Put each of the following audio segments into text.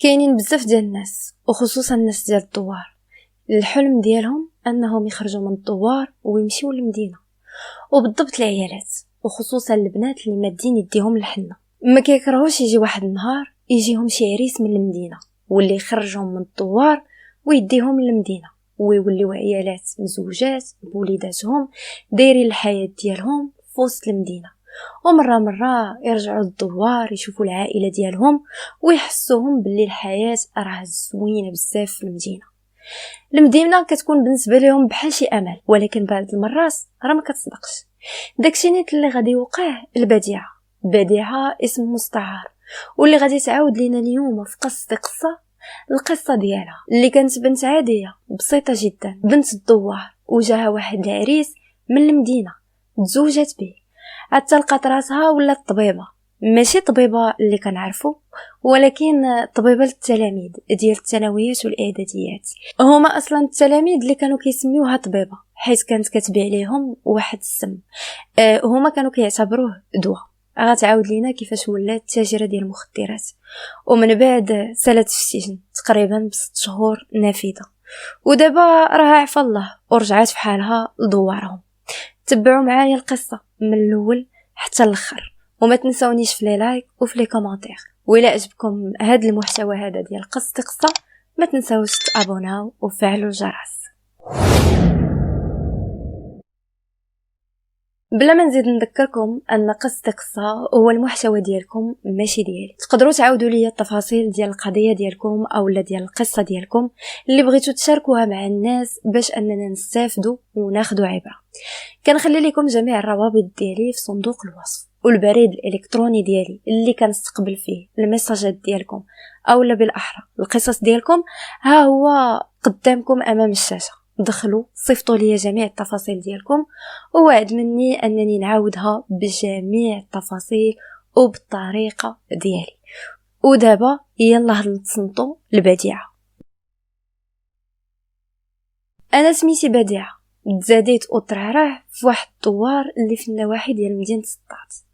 كاينين بزاف ديال الناس وخصوصا الناس ديال الدوار، الحلم ديالهم انهم يخرجوا من الدوار ويمشيو للمدينه، وبالضبط العيالات وخصوصا البنات اللي مادين يديهم الحنه. ما كيكرهوش يجي واحد النهار يجيهم شي عريس من المدينه واللي يخرجهم من الدوار ويديهم للمدينه، ويوليو عيالات مزوجات بوليداتهم دايرين الحياه ديالهم في وسط المدينه، ومره يرجعوا للدوار يشوفوا العائله ديالهم ويحسوهم باللي الحياه راه زوينه بزاف في المدينه كتكون بالنسبه لهم بحال شي امل، ولكن بعض المرات راه ما كتصدقش. داكشي نيت اللي غادي يوقع بديعه اسم مستعار، واللي غادي تعاود لينا اليوم في القصه ديالها اللي كانت بنت عاديه بسيطه جدا، بنت الدوار، وجاها واحد العريس من المدينه تزوجت به، حتى لقات راسها ولات طبيبه، ماشي طبيبه اللي كنعرفو، ولكن طبيبه للتلاميذ ديال الثانويات والاعداديات. هما اصلا التلاميذ اللي كانوا كيسميوها طبيبه حيت كانت كتبيع ليهم واحد السم، هما كانوا كيعتبروه دواء. غتعاود لينا كيفاش ولات تاجره ديال المخدرات، ومن بعد سالت في السجن تقريبا ب6 شهور نافذه، ودابا راه عفى الله ورجعت في حالها لدوارهم. تبعوا معايا القصه من الاول حتى الاخر، وما تنسونيش في لي لايك وفي لي كومونتير. وإلا عجبكم هذا المحتوى هذا ديال قصه ما تنساوش تابوناو وفعلوا الجرس. بلا ما نزيد نذكركم ان قصه هو المحتوى ديالكم ماشي ديالي. تقدروا تعاودوا لي التفاصيل ديال القضيه ديالكم اولا ديال القصه ديالكم اللي بغيتوا تشاركوها مع الناس باش اننا نستافدوا وناخذوا عبره. كنخلي لكم جميع الروابط ديالي في صندوق الوصف، والبريد الالكتروني ديالي اللي كنستقبل فيه الميساجات ديالكم اولا بالاحرى القصص ديالكم ها هو قدامكم امام الشاشه. دخلوا صيفطوا لي جميع التفاصيل ديالكم، ووعد مني انني نعاودها بجميع التفاصيل وبالطريقه ديالي. ودابا يلا نتصنتوا البديعه. انا سميتي بديعه، تزاديت وترعرع في واحد الدوار اللي في النواحي ديال مدينه سطات.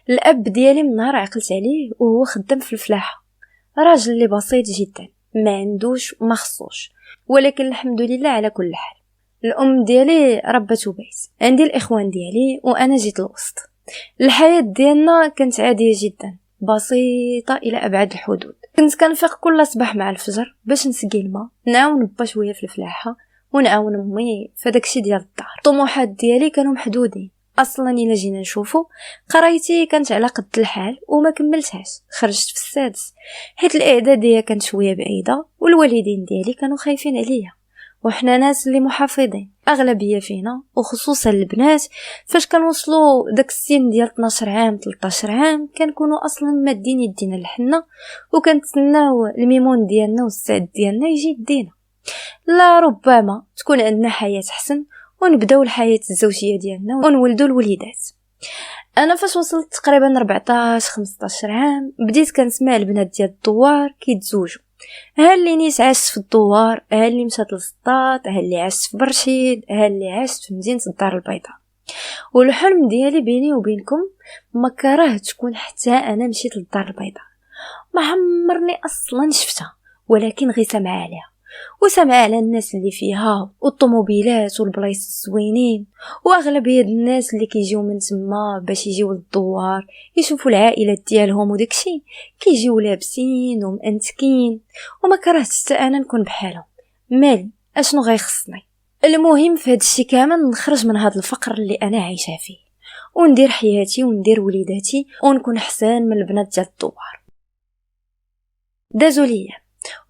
الاب ديالي من نهار عقلت عليه وهو خدام في الفلاحه، راجل اللي بسيط جدا، ما عندوش ما خصوش، ولكن الحمد لله على كل حال. الام ديالي ربته بيت، عندي الاخوان ديالي وانا جيت الوسط. الحياه ديالنا كانت عاديه جدا، بسيطه الى ابعد الحدود. كنت كنفيق كل صباح مع الفجر باش نسقي الماء، نعاون با شويه في الفلاحه، ونعاون امي فداكشي ديال الدار. الطموحات ديالي كانوا محدودين اصلا. الا جينا نشوفو قرايتي كانت على قد الحال وما كملتهاش، خرجت في السادس حيت الاعداديه كانت شويه بعيده، والوالدين ديالي كانوا خايفين عليا، وحنا ناس اللي محافظين اغلبيه فينا وخصوصا البنات فاش كنوصلوا داك السن ديال 12 عام 13 عام كنكونوا اصلا مادين يدينا الحنه، وكنتسناو الميمون ديالنا والسعد ديالنا يجي يدينا. لا ربما تكون عندنا حياه احسن ونبداو الحياه الزوجيه ديالنا ونولدوا الوليدات. انا فاش وصلت تقريبا 14 15 عام بديت كنسمع البنات ديال الدوار كيتزوجوا، ها اللي نيت عاشت في الدوار، ها اللي مشات للسطات، ها اللي عاشت في برشيد، ها اللي عاشت في مدينه الدار البيضاء. والحلم ديالي بيني وبينكم ما كره تكون حتى انا مشيت للدار البيضاء، ما عمرني اصلا شفتها، ولكن غير سمع عليها وسمع على الناس اللي فيها والطوموبيلات والبلايص الزوينين، واغلبيه الناس اللي كيجيو من تما باش يجيو للدوار يشوفوا العائلات ديالهم وداكشي كيجيو لابسين ومأنتكين، وما كرهتش حتى انا نكون بحالهم. مالي اشنو غيخصني؟ المهم في هذا الشيء كامل نخرج من هذا الفقر اللي انا عايشه فيه، وندير حياتي وندير وليداتي ونكون احسن من البنات ديال الدوار. دازو ليا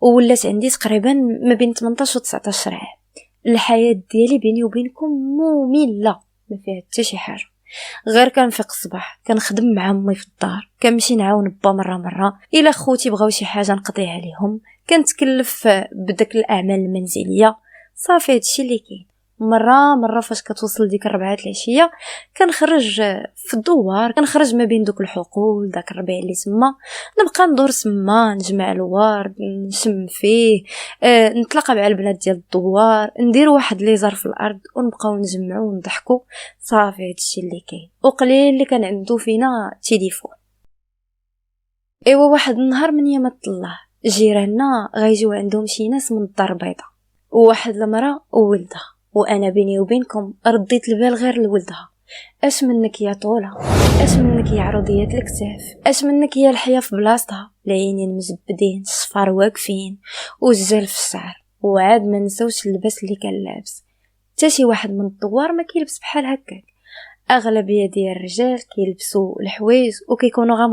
وولات عندي تقريبا ما بين 18 و 19 عام. الحياه ديالي بيني وبينكم ممله، ما فيها حتى شي حاجه، غير كنفيق الصباح كنخدم مع امي في الدار، كنمشي نعاون با مره الا خوتي بغاو شي حاجه نقضي عليهم، كنتكلف بداك الاعمال المنزليه. صافي هادشي اللي كاين. مره فاش كتوصل ديك الربعات العشيه كنخرج في الدوار، كنخرج ما بين دوك الحقول داك الربيع اللي تما، نبقى ندور تما نجمع الورد نشم فيه، نتلاقى مع البنات ديال الدوار، ندير واحد لي زار في الارض ونبقاو نجمعوا ونضحكوا. صافي هادشي اللي كاين، وقليل اللي كان عنده فينا تليفون. ايوا واحد النهار من يامات الله جيراننا غيجيو عندهم شي ناس من الدار البيضاء، وواحد المراه وولدها، وانا بيني وبينكم رديت البال غير لولدها. اش منك يا طوله، اش منك يا عروضيه الكتاف، اش منك يا الحياه في بلاصتها، العينين مجبدين، الصفار واقفين، والجل في الشعر. وعاد ما نساوش اللباس اللي كان لابس. حتى شي واحد من الدوار ما كيلبس بحال هكاك. اغلبيه ديال الرجال كيلبسوا الحوايج وكيكونوا غا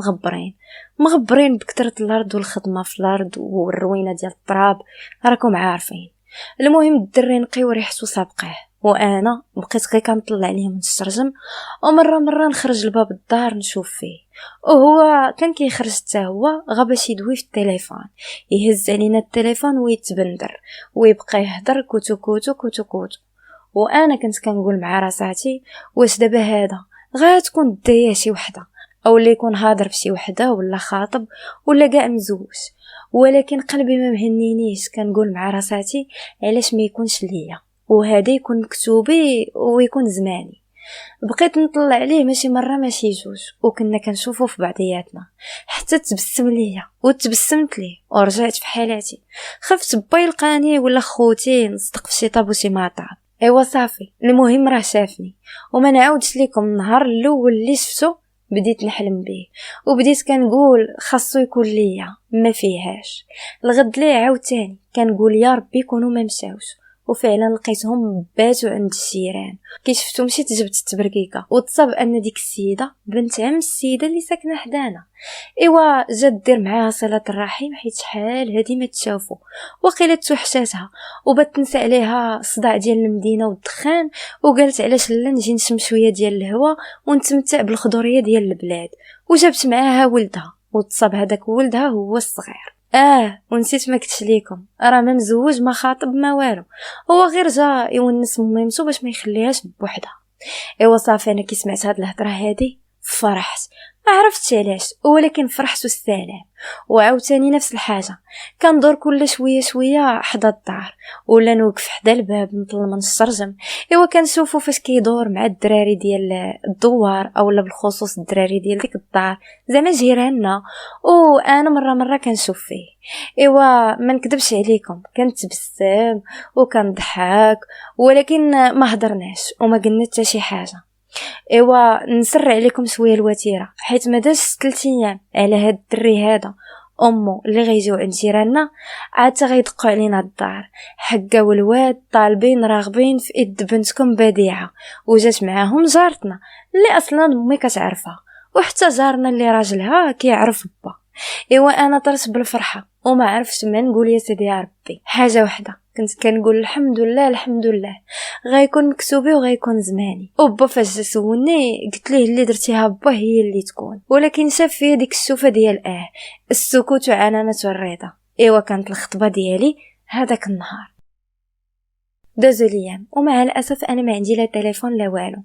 مغبرين بكثره الارض والخدمه في الارض والروينه ديال التراب، راكم عارفين. المهم الدري نقيو ريحتو سابقه، وانا بقيت غير كنطلع عليه من الشرجم، ومره نخرج لباب الدار نشوف فيه، وهو كان كيخرج حتى هو غا باش يدوي في التليفون، يهز علينا التليفون ويتبندر ويبقى يهضر كوتو كوتو كوتو كوتو. وانا كنت كنقول مع راساتي واش دابا هذا غتكون دايه شي وحده، او اللي يكون هاضر بشي وحده ولا خاطب ولا كاع مزوج. ولكن قلبي ما مهنينيش، كنقول مع راساتي علاش ما يكونش ليا، وهذا يكون مكتوبي ويكون زماني. بقيت نطلع عليه ماشي مره ماشي جوج، وكنا كنشوفو في بعضياتنا، حتى تبسم ليا وتبسمت ليه ورجعت في حالاتي. خفت با يلقاني ولا خوتي نصدق في شي طاب وشي مطعم. ايوا صافي، المهم راه شافني، وما نعاودش لكم النهار الاول اللي شفتو بديت نحلم به، وبديت كنقول خاصو يكون ليا، ما فيهاش. الغد ليه عاوتاني كنقول يا ربي يكونوا ما مشاوش، وفعلا لقيتهم باتوا عند الجيران. كي شفتو مشيت جبت التبركيكه، وتصاب ان ديك السيده بنت عم السيده اللي ساكنه حدانا. ايوا جات دير معاها صله الرحم، حيت شحال هادي ما تشافوا، وقيله توحشاتها وبات تنسى عليها الصداع ديال المدينه والدخان، وقالت علاش لا نجي نشم شويه ديال الهواء ونتمتع بالخضوريه ديال البلاد. وجابت معاها ولدها، وتصاب هذاك ولدها هو الصغير. ونسيت ما كنتش ليكم، راه ما مزوج ما خاطب ما والو، هو غير جا يونس ميمتو باش ما يخليهاش بوحدها. ايوا صافي، انا كي سمعت هاد الهضره هادي فرحت، ما عرفتش علاش، ولكن فرحت والسلام. وعاوتاني نفس الحاجه، كندور كل شويه حدا الدار، ولا نوقف حدا الباب نطل من الشرجم. ايوا كنشوفو فاش كيدور مع الدراري ديال الدوار، اولا بالخصوص الدراري ديال ديك الدار زعما جيراننا، وانا مره كنشوف فيه. ايوا ما نكذبش عليكم، كنتبسم وكنضحك، ولكن ما هضرناش وما قلنا حتى شي حاجه. ايوا نسر عليكم شويه الوتيره، حيت ما داش 3 ايام على هاد الدري هذا امو اللي غيجيو عند جيراننا عاد غيدقوا علينا الدار، حقا والواد طالبين راغبين في اد بنتكم بديعه. وجات معاهم جارتنا اللي اصلا امي كتعرفها، وحتى جارنا اللي راجلها كيعرف با. ايوا انا طرت بالفرحه وما عرفتش ما نقول يا سيدي يا ربي. حاجه وحده كنت كنقول الحمد لله غيكون مكتوبي وغيكون زماني. وبا فاش سولني قلت ليه اللي درتيها با هي اللي تكون، ولكن شاف فيا ديك الشوفه ديال السكوت وعنانه الرضا. ايوا كانت الخطبه ديالي هذاك النهار. دازو ليام ومع الاسف انا ما عندي لا تليفون لا والو.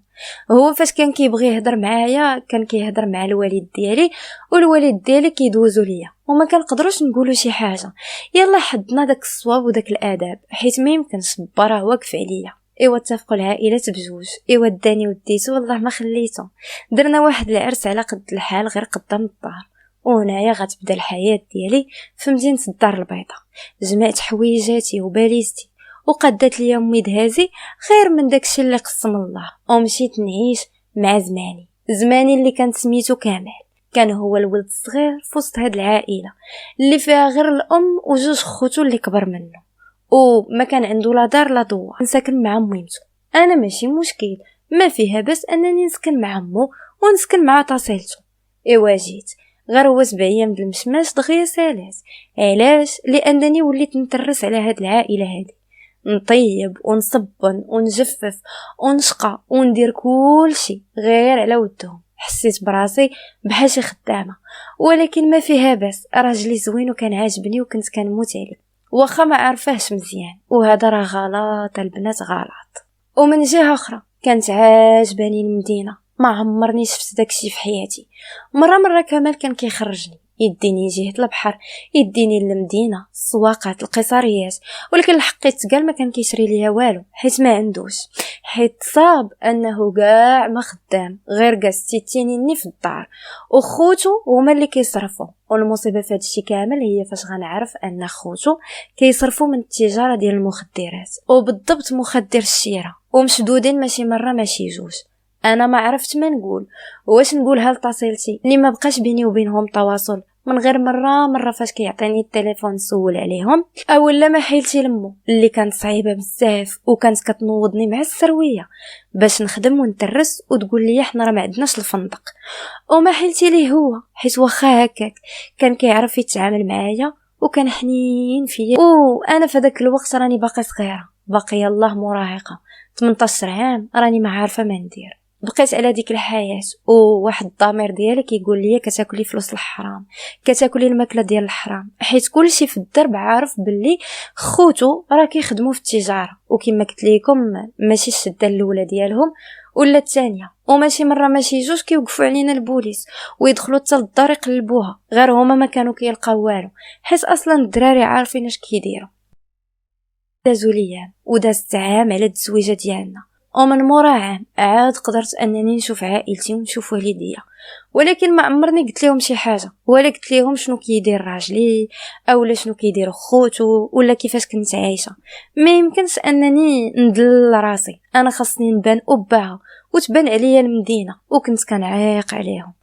هو فاش كان كيبغي يهضر معايا كان كيهضر مع الوالد ديالي، والوالد ديالي كيدوزو ليا وما كنقدروش نقولوا شي حاجه. يلا حدنا داك الصواب وداك الاداب، حيت ما يمكنش با راه واقف عليا. ايوا اتفقوا العائلات بجوج، ايوا داني وديتو والله ما خليته. درنا واحد العرس على قد الحال غير قدام الدار، وهنايا غتبدا الحياه ديالي في مدينه الدار البيضاء. جمعت حويجاتي وباليستي وقدات لي امي دهازي غير من داكشي اللي قسم الله، ومشيت نعيش مع زماني اللي كان سميتو كامل. كان هو الولد الصغير في وسط هاد العائله اللي فيها غير الام وجوج خوتو اللي كبر منه، وما كان عنده لا دار لا دوار. نسكن مع ميمتو، انا ماشي مشكل، ما فيها بس انني نسكن مع مو ونسكن مع طاسيلتو. ايوا جيت غير هو 7 ايام د المشماش دغيا سالات. علاش؟ لانني وليت نترس على هاد العائله هادي، نطيب ونصبن ونجفف ونشقى وندير كل شيء غير على ودهم. حسيت براسي بحال شي خدامه، ولكن ما فيها بس راجلي زوين وكان عاجبني وكنت كنموت عليه، واخا ما عارفاهش مزيان، وهذا راه غلط البنات غلط. ومن جهه اخرى كانت عاجباني المدينه، ما عمرني شفت داكشي في حياتي. مره كمال كان كيخرجني يديني جهة البحر، يديني للمدينة، السواقات، القصريات. ولكن الحق يتقال ما كان كيشري ليا والو، حيت ما عندوش، حيت صاب انه كاع ما خدام، غير جالس تيتينيني في الدار، وخوتو هما اللي كيصرفوا. والمصيبه في هادشي كامل هي فاش غنعرف ان خوتو كيصرفوا من التجاره ديال المخدرات، وبالضبط مخدر الشيره، ومشدودين ماشي مره ماشي جوج. انا ما عرفت ما نقول، واش نقولها لطاسيلتي اللي ما بقاش بيني وبينهم تواصل من غير مره فاش كيعطيني التليفون نسول عليهم، اولا ما حيلتي لمو اللي كانت صعيبه بزاف وكانت كتنوضني مع السرويه باش نخدم ونترس، وتقول لي حنا راه ما عندناش الفندق. وما حيلتي ليه هو، حيت واخا هكاك كان كيعرف يتعامل معايا وكان حنين فيا، وانا في داك الوقت راني باقي صغيره، باقي يلاه مراهقه، 18 عام، راني ما عارفه ما ندير. بقيت على ديك الحياه، وواحد الضمير ديالي كيقول لي كتاكلي فلوس الحرام، كتاكلي الماكله ديال الحرام، حيت كلشي في الدرب عارف باللي خوتو راه كيخدموا في التجاره، وكما قلت لكم ماشي الشده الاولى ديالهم ولا الثانيه، وماشي مره ماشي جوج كيوقفوا علينا البوليس ويدخلوا حتى للدار يقلبوها، غير هما ما كانوا كيلقاو والو، حيت اصلا الدراري عارفين اش كيديروا. دازوا ليام وداز عام على التزويجه ديالنا، ومن مورا عام عاد قدرت انني نشوف عائلتي ونشوف والديا، ولكن ما عمرني قلت لهم شي حاجه، ولا قلت لهم شنو كيدير راجلي اولا شنو كيدير خوتو ولا كيفاش كنت عايشه. ما يمكنش انني ندلل راسي، انا خاصني نبان اباها وتبان عليا المدينه، وكنت كنعيق عليهم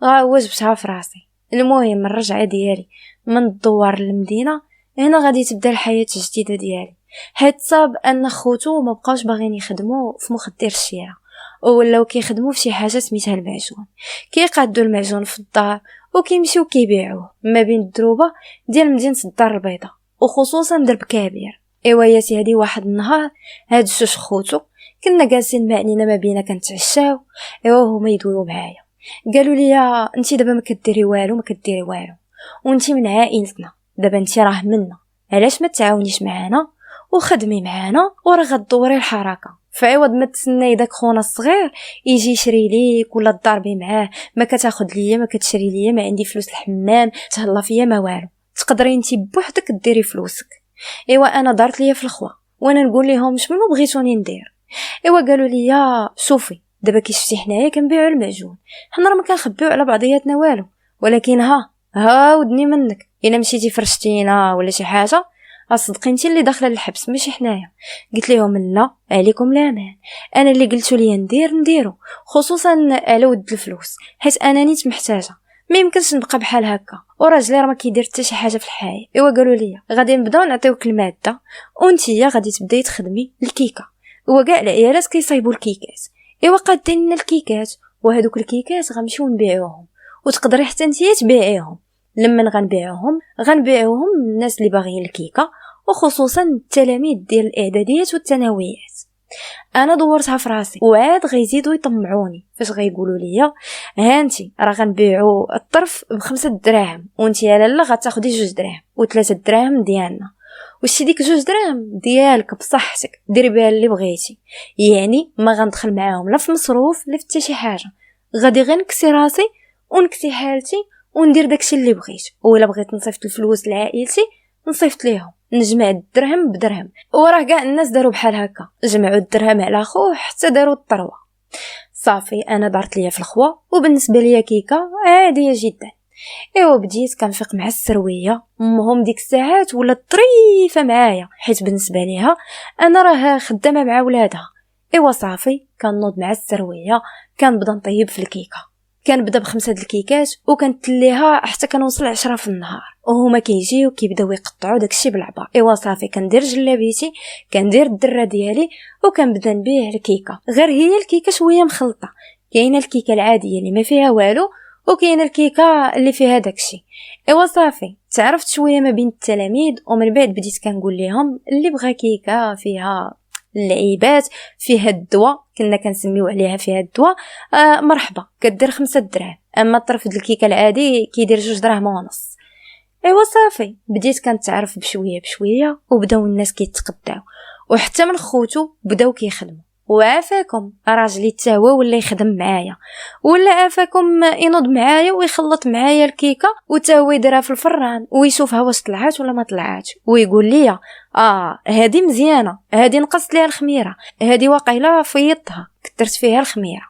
واجبتها في راسي. المهم الرجعه ديالي من الدوار للمدينه، هنا غادي تبدا الحياه الجديده ديالي، حيت صاب ان خوتو ما بقاوش باغيين يخدموا في مخدر الشيره، ولاو كيخدموا في شي حاجه سميتها المعجون، كيقادوا المعجون في الدار وكيمشيو كيبيعوه ما بين الدروبه ديال مدينه الدار البيضاء، وخصوصا درب كبير. ايوا ياتي هادي واحد النهار هاد جوج خوتو كنا جالسين معنينا ما بينا كنتعشاو، ايوا هما يدويو معايا، قالوا لي انتي دابا ما كديري والو، ما كديري والو، وانتي من عائلتنا، دابا انتي راه منا، علاش ما تعاونيش معانا وخدمي معانا وراه غدوري الحركه، فعوض ما تسناي داك خونا الصغير يجي يشري ليك ولا تضربي معاه، ما كتاخد ليا ما كتشري ليا، ما عندي فلوس الحمام تهلا فيا ما والو، تقدري انتي بوحدك ديري فلوسك. ايوا انا دارت ليا في الخوا، وانا نقول لهم شنو بغيتوني ندير. ايوا قالوا لي شوفي دابا كي شفتي حنايا كنبيعوا المعجون، حنا راه ما كنخبيو على بعضياتنا والو، ولكن ها ودني منك، الا مشيتي فرشتينا ولا شي حاجه اصدقي انت اللي داخله للحبس ماشي حنايا. قلت لهم لا، عليكم الامان، انا اللي قلتوا لي نديرو، خصوصا على ود الفلوس، حيت انا نيت محتاجه، ما يمكنش نبقى بحال هكا وراجلي راه ما كيدير حتى شي حاجه في الحياه. ايوا قالوا لي غادي نبداو نعطيوك الماده وانتيا غادي تبداي تخدمي الكيكه، هو كاع العيالات كيصايبوا الكيكات، ايوا قادين لنا الكيكات، وهذوك الكيكات غنمشيو نبيعوهم، وتقدري حتى نتيا تبيعيهم. لما غنبيعوهم للناس اللي باغيين الكيكه، وخصوصا التلاميذ ديال الاعداديات والثانويات. انا دورتها في راسي، وعاد غيزيدوا يطمعوني فاش غيقولوا لي هانتي راه غنبيعوا الطرف ب5 دراهم، وانتي يا لاله غتاخدي 2 دراهم و3 دراهم ديالنا، وشتي ديك 2 دراهم ديالك بصحتك ديري بها اللي بغيتي، يعني ما غندخل معاهم لا في مصروف لا في حتى شي حاجه، غادي غير نكسي راسي ونكسي حالتي وندير داكشي اللي بغيت، ولا بغيت نصيفط الفلوس لعائلتي نصيفط ليهم، نجمع الدرهم بدرهم، وراه كاع الناس داروا بحال هكا، جمعوا الدرهم على خوه حتى داروا الطروه. صافي انا دارت ليا في الخوا، وبالنسبه ليا كيكه عاديه جدا. ايوا بديت كنفيق مع السرويه، امهم ديك الساعات ولا طريفه معايا، حيت بالنسبه ليها انا راه خدامه مع ولادها. ايوا صافي كنوض مع السرويه، كنبدا نطيب في الكيكه، كنبدا ب5 د الكيكات وكنتليها حتى كنوصل 10 في النهار، وهما كيجيو كيبداو يقطعوا داكشي بالعبا. ايوا صافي كندير جلابيتي، كندير الدره ديالي، وكنبدا نبيع الكيكه. غير هي الكيكه شويه مخلطه، كاينه الكيكه العاديه اللي ما فيها والو، وكاينه الكيكه اللي فيها داكشي. ايوا صافي تعرفت شويه ما بين التلاميذ، ومن بعد بديت كنقول لهم اللي بغى كيكه فيها اللعيبات فيها الدواء، كنا كنسميو عليها فيها الدواء، مرحبا كدير 5 دراهم، اما الطرف د الكيكه العادي كيدير 2 دراهم ونص. ايوا صافي بديت كنتعرف بشويه بشويه، وبداو الناس كيتقداو، وحتى من خوتو بداو كيخدموا، وعافاكم راجلي تاهو ولا يخدم معايا، ولا عافاكم ينوض معايا ويخلط معايا الكيكه وتاهو يديرها في الفران ويشوفها واش طلعات ولا ما طلعاتش، ويقول لي هذه مزيانه، هذه نقصت ليها الخميره، هذه واقيلا فيضتها كثرت فيها الخميره.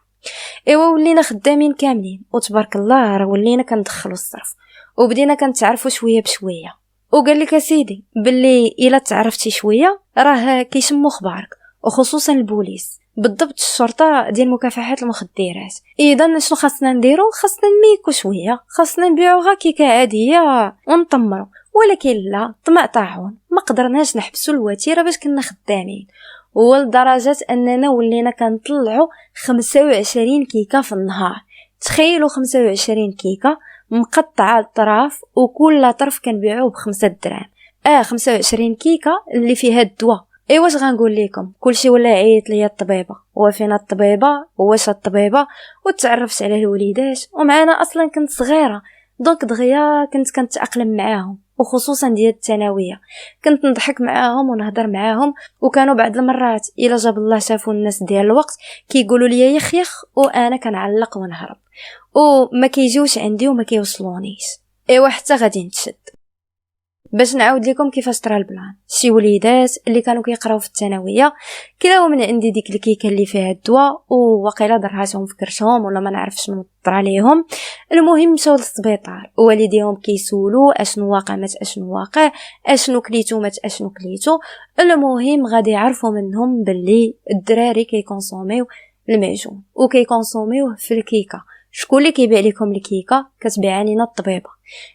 ايوا ولينا خدامين كاملين وتبارك الله راه ولينا كندخلوا الصرف وبدينا كنتعرفوا شويه بشويه. وقال لك سيدي باللي الا تعرفتي شويه راه كيشموا خبارك، وخصوصا البوليس بالضبط الشرطه ديال مكافحه المخدرات. اذا شنو خاصنا نديرو؟ خاصنا نميكو شويه، خاصنا نبيعوها كيكه عاديه ونطمروا. ولكن لا، طمع طاحون، ما قدرناش نحبسوا الوتيره باش كنا خدامين، ولدرجه اننا ولينا كنطلعوا 25 كيكه في النهار. تخيلوا 25 كيكه مقطعه الطراف، وكل طرف كنبيعوه ب5 دراهم. 25 كيكه اللي فيها الدواء. واش غنقول لكم، كلشي ولا عيط ليا الطبيبه، وفينا الطبيبه، واش الطبيبه، وتعرفت على الوليدات. ومعانا اصلا كنت صغيره دونك دغيا كنت كنتاقلم معاهم، وخصوصا ديال الثانويه كنت نضحك معاهم ونهضر معاهم. وكانوا بعض المرات الا جاب الله شافوا الناس ديال الوقت كيقولوا لي يخ وانا كنعلق ونهرب وما كيجيوش عندي وما كيوصلونيش. حتى غادي نتشد. باش نعاود لكم كيفاش طرا البلان، شي وليدات اللي كانوا كيقراو في الثانويه كلاو من عندي ديك الكيكه اللي فيها الدواء، وواقيلا ضرهاتهم في كرشهم ولا ما نعرفش شنو طرا ليهم. المهم مشاو للسبيطار ووالديهم كيسولوا اشنو واقع مات اشنو واقع، اشنو كليتو مات اشنو كليتو. المهم غادي يعرفوا منهم باللي الدراري كيكونسوميو المعجون وكيكونسوميوه في الكيكه. شكون اللي كيبيع لكم الكيكه؟ كتبيع لينا الطبيبه.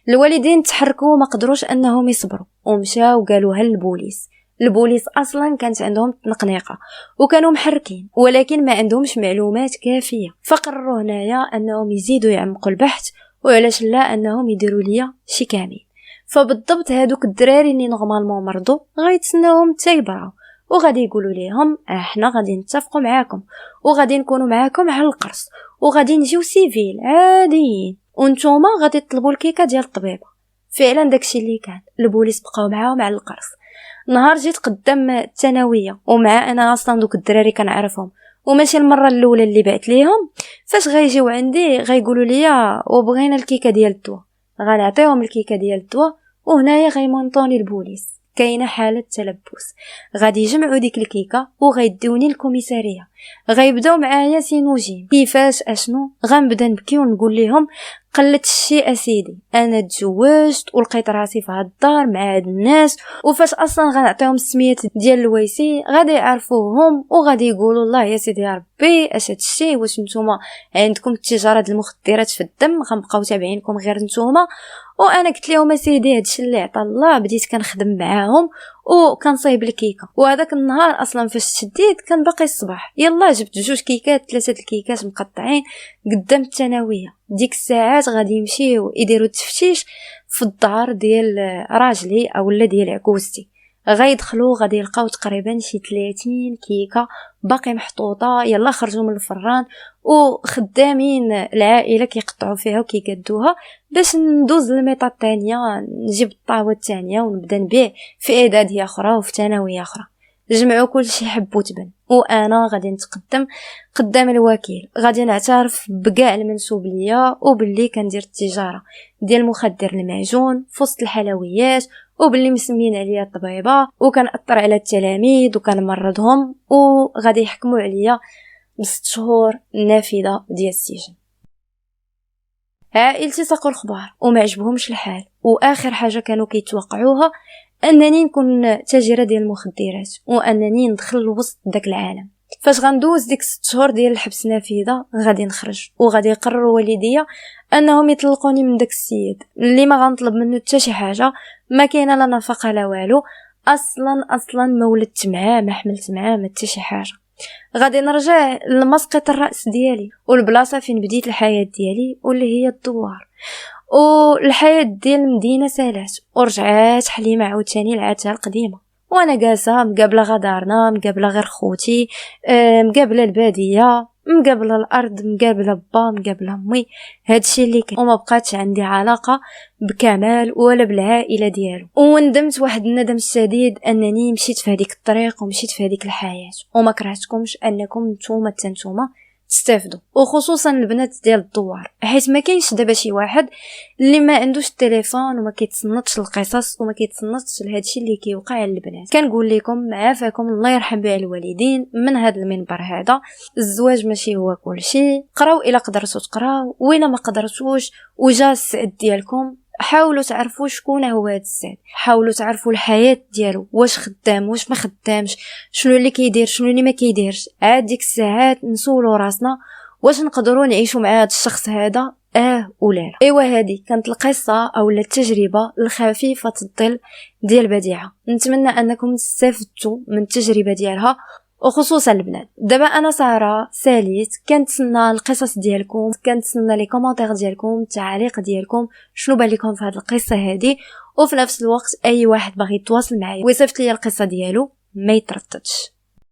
الوالدين تحركوا وما قدروش انهم يصبروا ومشاو قالوها للبوليس. البوليس اصلا كانت عندهم تنقنيقه وكانوا محركين، ولكن ما عندهمش معلومات كافيه، فقرروا هنايا انهم يزيدوا يعمقوا البحث، وعلاش لا انهم يديروا ليا شي كامل. فبالضبط هادوك الدراري اللي نورمالمون مرضوا غيتسناوهم حتى يبراو، وغادي يقولوا ليهم احنا غادي نتفقوا معاكم وغادي نكونوا معاكم على القرص وغادي نجيو سيفيل عاديين، وانتوما غادي تطلبوا الكيكه ديال الطبيبه. فعلا داكشي اللي كان. البوليس بقاو معاهم على القرص. نهار جيت قدام الثانويه ومع انا اصلا دوك الدراري كنعرفهم وماشي المره الاولى اللي بعت ليهم، فاش غيجيو عندي غيقولوا لي وبغينا الكيكه ديال الدواء، غنعطيهم الكيكه ديال الدواء. وهنايا غيمونطوني البوليس، كاينه حاله تلبس. غادي يجمعوا ديك الكيكه وغيديوني الكوميساريه، غيبداو معايا سينوجين كيفاش اشنو. غنبدا نبكي ونقول لهم قلت الشيء اسيدي، انا تزوجت ولقيت راسي في هاد الدار مع هاد الناس، وفاش اصلا غنعطيهم السميات ديال الويسي غادي يعرفوهم وغادي يقولوا الله يا سيدي يا ربي اش هاد الشيء، واش نتوما عندكم التجاره ديال المخدرات في الدم، غنبقاو تابعينكم غير نتوما. وانا قلت لهم سيدي هادشي اللي عطا الله. بديت كنخدم معاهم وكنصايب الكيكه، وهذاك النهار اصلا فاش تشديت كان باقي الصباح، يلا جبت 2 كيكات 3 الكيكات مقطعين قدام الثانويه. ديك الساعات غادي يمشيو يديروا التفتيش في الدار ديال راجلي اولا ديال عكوستي، غيدخلوا غادي يلقاو تقريبا شي 30 كيكه باقي محطوطه، يلا خرجوا من الفران وخدامين العائله كيقطعوا فيها وكيقادوها باش ندوز للميطه الثانيه، نجيب الطاوه الثانيه ونبدا نبيع في اعداديه اخرى وفي ثانويه اخرى. جمعوا كل شيء حب وتبن، وانا غادي نتقدم قدام الوكيل، غادي نعترف بكاع المنسوب ليا وباللي كندير التجاره ديال مخدر المعجون في وسط الحلويات، وباللي مسمين عليا الطبيبه وكنأثر على التلاميذ وكنمرضهم، وغادي يحكموا عليا ب6 شهور نافذه ديال السجن. عائلتي ساقوا الخبار وما عجبهمش الحال، واخر حاجه كانوا كيتوقعوها انني نكون تاجره ديال المخدرات وانني ندخل لوسط داك العالم. فاش غندوز ديك 6 شهور ديال الحبس نافذه غادي نخرج، وغادي يقرروا والديا انهم يطلقوني من داك السيد اللي ما غنطلب منه حتى شي حاجه، ما كاينه لا نفقه لا والو، اصلا ما ولدت معاه ما حملت معاه ما حتى شي حاجه. غادي نرجع لمسقط الراس ديالي والبلاصه فين بديت الحياه ديالي واللي هي الدوار، والحياه ديال المدينه سالات ورجعات حليمه عاوتاني لعادتها القديمه، وانا جالسه مقابله غدارنا مقابله غير خوتي مقابله الباديه مقابله الارض، مقابله با، مقابله امي، هادشي اللي كان، وما بقاتش عندي علاقه بكمال ولا بالعائله ديالو. وندمت واحد الندم الشديد انني مشيت في هذيك الطريق ومشيت في هذيك الحياه. وما كرهتكمش انكم نتوما تستافدوا، وخصوصا البنات ديال الدوار، حيت ما كاينش دابا شي واحد اللي ما عندوش التليفون وما كيتصنتش القصص وما كيتصنتش لهادشي اللي كيوقع للبنات. كنقول لكم عافاكم الله يرحم بها الوالدين من هذا المنبر هذا. الزواج ماشي هو كل شيء، قراو الا قدرتوا تقراو، والا ما قدرتوش وجا السعد ديالكم حاولوا تعرفوا شكون هو هذا السعد، حاولوا تعرفوا الحياه ديالو، واش خدام واش ما خدامش، شنو اللي كيدير شنو اللي ما كيديرش. عاد ديك الساعات نسولوا راسنا واش نقدروا نعيشوا مع هذا الشخص هذا ولا لا. ايوا هذه كانت القصه او التجربه الخفيفه الظل ديال بديعه. نتمنى انكم تستفدتوا من التجربه ديالها، وخصوصا البنات. دابا انا ساره ساليت، كنتسنى القصص ديالكم، كنتسنى لي كومونتير ديالكم، التعاليق ديالكم، شنو بان لكم في هذه القصه هذه. وفي نفس الوقت اي واحد باغي يتواصل معايا ويصيفط لي القصه ديالو ما يترددش.